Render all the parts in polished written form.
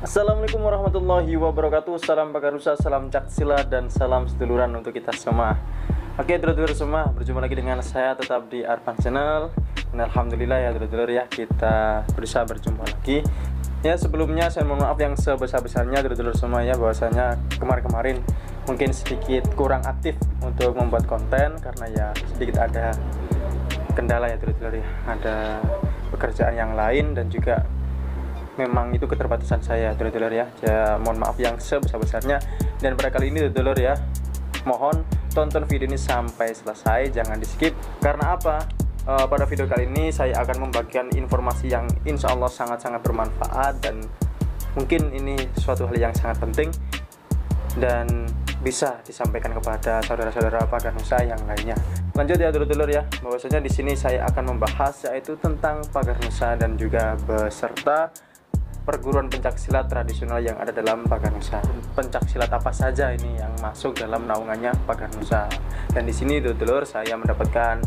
Assalamualaikum warahmatullahi wabarakatuh. Salam Pagarusa, salam Caksila, dan salam seduluran untuk kita semua. Oke dulur-dulur semua, berjumpa lagi dengan saya tetap di Arfan Channel. Dan alhamdulillah ya dulur-dulur ya, kita berusaha berjumpa lagi. Ya sebelumnya saya mohon maaf yang sebesar-besarnya dulur-dulur semua ya, bahwasanya kemarin-kemarin mungkin sedikit kurang aktif untuk membuat konten karena ya sedikit ada kendala ya dulur-dulur ya, ada pekerjaan yang lain dan juga memang itu keterbatasan saya dulur-dulur ya. Mohon maaf yang sebesar-besarnya. Dan pada kali ini dulur ya, mohon tonton video ini sampai selesai, jangan di skip. Karena apa? Pada video kali ini saya akan membagikan informasi yang insya Allah sangat-sangat bermanfaat dan mungkin ini suatu hal yang sangat penting dan bisa disampaikan kepada saudara-saudara Paganusa yang lainnya. Lanjut ya dulur-dulur ya, bahwasanya di sini saya akan membahas yaitu tentang Paganusa dan juga beserta perguruan pencaksilat tradisional yang ada dalam Paganusa. Pencaksilat apa saja ini yang masuk dalam naungannya Paganusa. Dan di sini dulur-dulur saya mendapatkan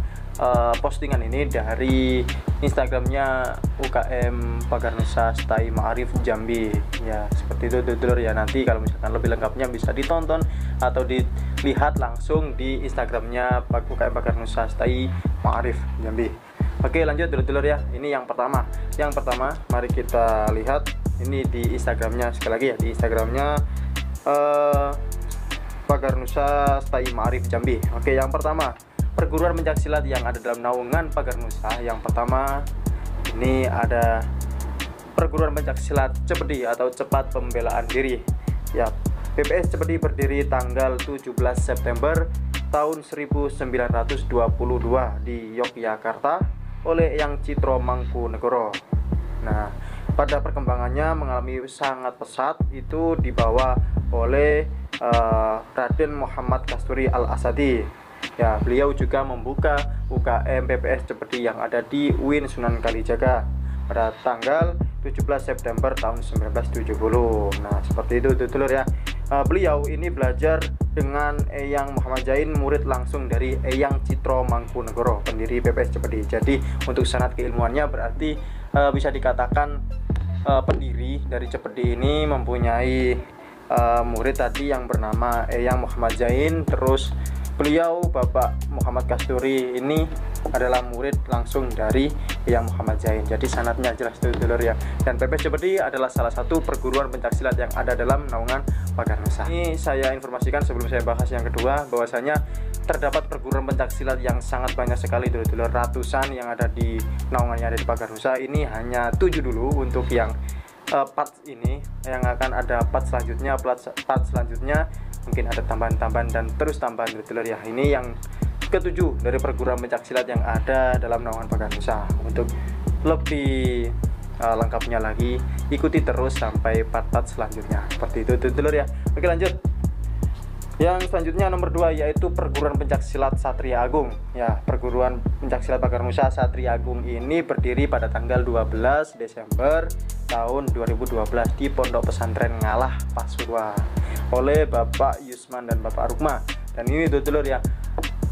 postingan ini dari Instagramnya UKM Paganusa Stai Ma'arif Jambi. Ya seperti itu dulur-dulur ya. Nanti kalau misalkan lebih lengkapnya bisa ditonton atau dilihat langsung di Instagramnya UKM Paganusa Stai Ma'arif Jambi. Oke lanjut dulur-dulur ya, ini yang pertama. Yang pertama mari kita lihat ini di Instagramnya, sekali lagi ya, di Instagramnya Paganusa Stai Ma'arif Jambi. Oke, yang pertama perguruan pencaksilat yang ada dalam naungan Paganusa. Yang pertama ini ada perguruan pencaksilat Cepedi atau Cepat Pembelaan Diri ya. PPS Cepedi berdiri tanggal 17 September tahun 1922 di Yogyakarta oleh Eyang Citro Mangkunegoro. Nah, pada perkembangannya mengalami sangat pesat, itu dibawa oleh Raden Muhammad Kasturi Al-Asadi. Ya, beliau juga membuka UKM PPS Cepedi yang ada di UIN Sunan Kalijaga pada tanggal 17 September tahun 1970. Nah, seperti itu dulur ya. Beliau ini belajar dengan Eyang Muhammad Jain, murid langsung dari Eyang Citro Mangkunegoro, pendiri PPS Cepedi. Jadi untuk sanad keilmuannya berarti bisa dikatakan pendiri dari Cepedi ini mempunyai murid tadi yang bernama Eyang Muhammad Jain. Terus beliau Bapak Muhammad Kasturi ini adalah murid langsung dari Eyang Muhammad Jain. Jadi sanadnya jelas dulur ya. Dan PPS Cepedi adalah salah satu perguruan pencaksilat yang ada dalam naungan Paganusa. Ini saya informasikan sebelum saya bahas yang kedua, bahwasanya terdapat perguruan pencaksilat yang sangat banyak sekali dulur-dulur, ratusan yang ada di naungannya ada di Paganusa. Ini hanya 7 dulu untuk yang part ini, yang akan ada part selanjutnya, part selanjutnya mungkin ada tambahan-tambahan dan terus tambahan dulur ya. Ini yang ketujuh dari perguruan pencaksilat yang ada dalam naungan Paganusa. Untuk lebih lengkapnya lagi ikuti terus sampai part-part selanjutnya. Seperti itu dulur ya. Oke lanjut. Yang selanjutnya nomor 2 yaitu perguruan pencaksilat Satria Agung. Ya, perguruan pencaksilat Paganusa Satria Agung ini berdiri pada tanggal 12 Desember tahun 2012 di Pondok Pesantren Ngalah Pasuruan oleh Bapak Yusman dan Bapak Rukma. Dan ini dulur ya,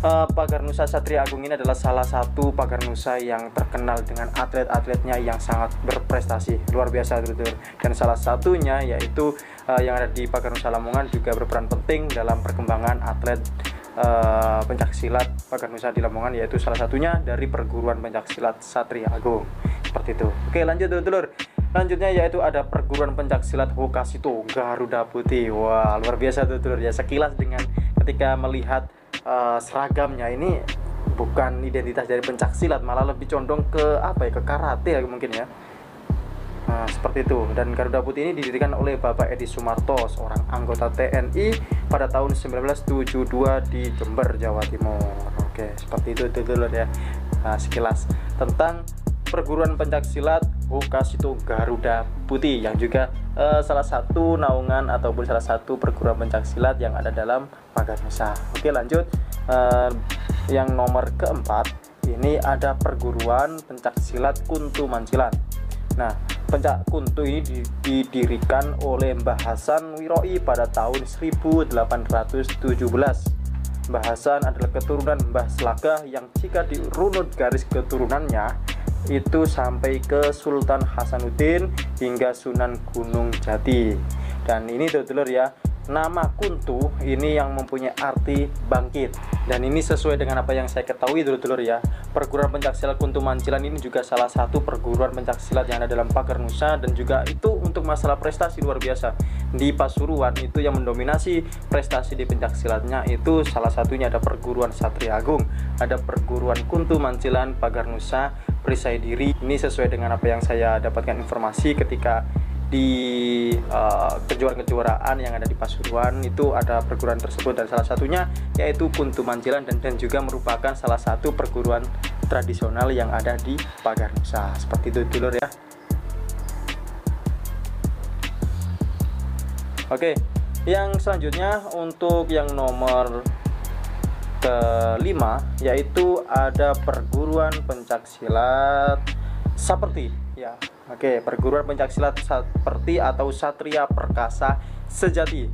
Paganusa Satria Agung ini adalah salah satu Paganusa yang terkenal dengan atlet-atletnya yang sangat berprestasi, luar biasa dulur. Dan salah satunya yaitu yang ada di Paganusa Lamongan juga berperan penting dalam perkembangan atlet pencaksilat Paganusa di Lamongan, yaitu salah satunya dari perguruan pencaksilat Satria Agung. Seperti itu. Oke lanjut dulur. Lanjutnya yaitu ada perguruan pencaksilat Hokasito Garuda Putih. Wah luar biasa dulur ya. Sekilas dengan ketika melihat seragamnya ini bukan identitas dari pencaksilat, malah lebih condong ke apa ya, ke karate ya mungkin ya. Nah, seperti itu. Dan Garuda Putih ini didirikan oleh Bapak Edi Sumarto, seorang anggota TNI pada tahun 1972 di Jember, Jawa Timur. Oke, seperti itu dulur ya. Nah, sekilas tentang perguruan pencaksilat Hokasito Garuda Putih yang juga salah satu naungan ataupun salah satu perguruan pencaksilat yang ada dalam Paganusa. Oke lanjut. Yang nomor keempat ini ada perguruan pencaksilat Kuntu Mancilan. Nah, Pencak Kuntu ini didirikan oleh Mbah Hasan Wiroi pada tahun 1817. Mbah Hasan adalah keturunan Mbah Slaga yang jika dirunut garis keturunannya itu sampai ke Sultan Hasanuddin hingga Sunan Gunung Jati. Dan ini dulur ya, nama Kuntu ini yang mempunyai arti bangkit, dan ini sesuai dengan apa yang saya ketahui dulur ya. Perguruan pencaksilat Kuntu Mancilan ini juga salah satu perguruan pencaksilat yang ada dalam Pagar Nusa, dan juga itu untuk masalah prestasi luar biasa di Pasuruan. Itu yang mendominasi prestasi di pencaksilatnya itu salah satunya ada perguruan Satria Agung, ada perguruan Kuntu Mancilan, Pagar Nusa, Perisai Diri. Ini sesuai dengan apa yang saya dapatkan informasi ketika di kejuaraan-kejuaraan yang ada di Pasuruan, itu ada perguruan tersebut, dan salah satunya yaitu Kuntu Mancilan, dan juga merupakan salah satu perguruan tradisional yang ada di Pagar Nusa. Seperti itu dulur ya. Oke, yang selanjutnya untuk yang nomor kelima yaitu ada perguruan pencaksilat Saperti ya. Oke, perguruan pencaksilat Saperti atau Satria Perkasa Sejati.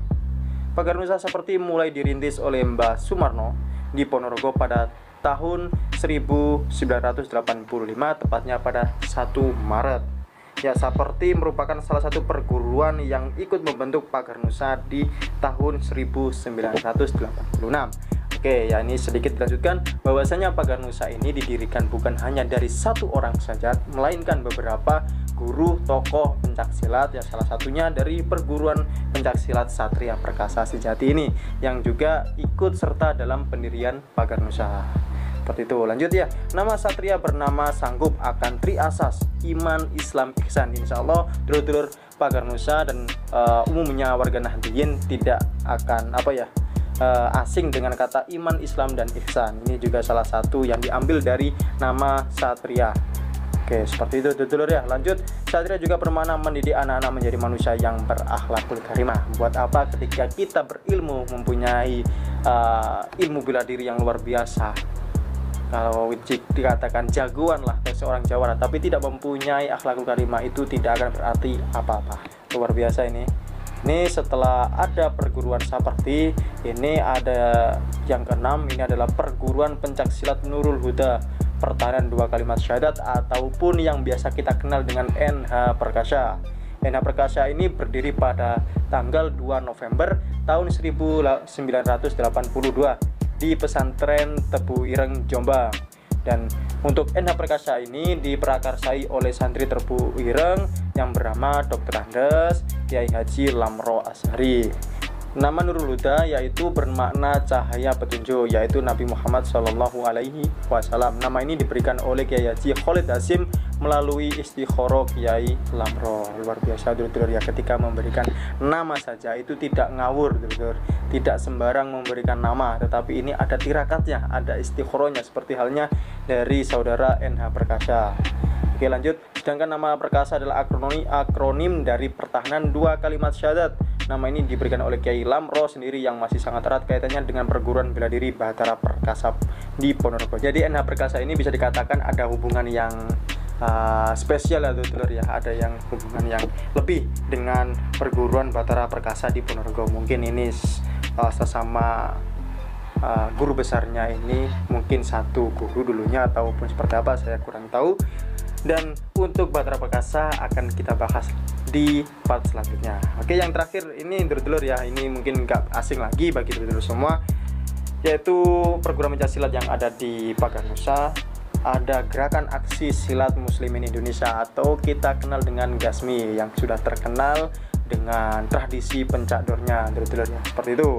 Pagar Nusa Saperti mulai dirintis oleh Mbah Sumarno di Ponorogo pada tahun 1985, tepatnya pada 1 Maret. Ya, Saperti merupakan salah satu perguruan yang ikut membentuk Pagar Nusa di tahun 1986. Oke, ya ini sedikit dilanjutkan bahwasanya Pagar Nusa ini didirikan bukan hanya dari satu orang saja, melainkan beberapa guru tokoh pencaksilat, ya salah satunya dari perguruan pencaksilat Satria Perkasa Sejati ini yang juga ikut serta dalam pendirian Pagar Nusa. Seperti itu. Lanjut ya, nama Satria bernama sanggup akan triasas iman, Islam, ihsan. Insya Allah dulur-dulur Pagar Nusa dan umumnya warga Nahdliyin tidak akan asing dengan kata iman, Islam, dan ihsan. Ini juga salah satu yang diambil dari nama Satria. Oke, seperti itu dulur ya. Lanjut, Satria juga bermakna mendidik anak-anak menjadi manusia yang berakhlakul karimah. Buat apa ketika kita berilmu, mempunyai ilmu bela diri yang luar biasa, kalau dikatakan jagoan lah seorang jawara, tapi tidak mempunyai akhlakul karimah, itu tidak akan berarti apa-apa. Luar biasa ini. Ini setelah ada perguruan Saperti, ini ada yang keenam, ini adalah perguruan pencaksilat Nurul Huda Pertahanan 2 Kalimat Syahadat, ataupun yang biasa kita kenal dengan NH Perkasa. NH Perkasa ini berdiri pada tanggal 2 November tahun 1982 di pesantren Tebu Ireng, Jombang. Dan untuk NH Perkasa ini diprakarsai oleh santri Tebu Ireng yang bernama Dr. Andes Kiai Haji Lamro Ashari. Nama Nurul Huda yaitu bermakna cahaya petunjuk, yaitu Nabi Muhammad SAW. Nama ini diberikan oleh Kiai Haji Khalid Hasim melalui istikharah Kiai Lamro. Luar biasa dulur-dulur ya, ketika memberikan nama saja itu tidak ngawur dulur, tidak sembarang memberikan nama, tetapi ini ada tirakatnya, ada istikharahnya, seperti halnya dari saudara NH Perkasa. Oke, lanjut. Sedangkan nama Perkasa adalah akronim dari Pertahanan 2 Kalimat Syahadat. Nama ini diberikan oleh Kiai Lamro sendiri yang masih sangat erat kaitannya dengan perguruan bela diri Bahtara Perkasa di Ponorogo. Jadi NH Perkasa ini bisa dikatakan ada hubungan yang spesial ya dulur ya, ada yang hubungan yang lebih dengan perguruan Bahtara Perkasa di Ponorogo. Mungkin ini sesama guru besarnya ini mungkin satu guru dulunya ataupun seperti apa, saya kurang tahu. Dan untuk Bahtara Perkasa akan kita bahas di part selanjutnya. Oke, yang terakhir ini dulur-dulur ya, ini mungkin nggak asing lagi bagi dulur-dulur semua, yaitu perguruan pencaksilat yang ada di Pagar Nusa. Ada Gerakan Aksi Silat Muslimin Indonesia atau kita kenal dengan GASMI, yang sudah terkenal dengan tradisi pencakdornya dulur-dulur ya. Seperti itu.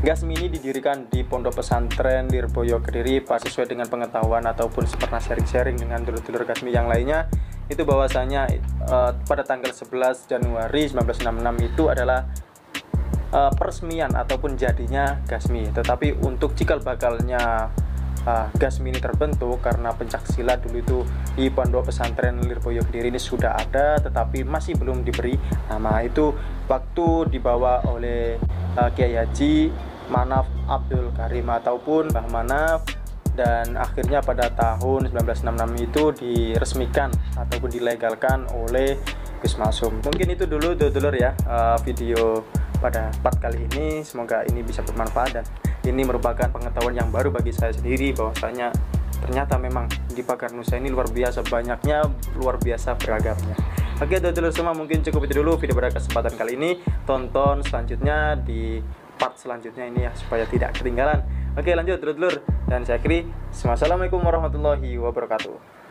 GASMI ini didirikan di Pondok Pesantren Lirboyo Kediri. Pas sesuai dengan pengetahuan ataupun pernah sharing-sharing dengan dulur-dulur GASMI yang lainnya, itu bahwasanya pada tanggal 11 Januari 1966 itu adalah peresmian ataupun jadinya GASMI. Tetapi untuk cikal bakalnya GASMI ini terbentuk karena pencaksilat dulu itu di Pondok Pesantren Lirboyo Kediri ini sudah ada, tetapi masih belum diberi nama. Itu waktu dibawa oleh Kiai Haji Manaf Abdul Karim ataupun Mbah Manaf, dan akhirnya pada tahun 1966 itu diresmikan ataupun dilegalkan oleh Gus Masum. Mungkin itu dulu dulur ya video pada part kali ini. Semoga ini bisa bermanfaat, dan ini merupakan pengetahuan yang baru bagi saya sendiri bahwasanya Ternyata memang di Pagar Nusa ini luar biasa banyaknya, luar biasa beragamnya. Oke dulur semua, mungkin cukup itu dulu video pada kesempatan kali ini. Tonton selanjutnya di part selanjutnya ini ya, supaya tidak ketinggalan. Oke lanjut dulur, dan saya akhiri. Wassalamualaikum warahmatullahi wabarakatuh.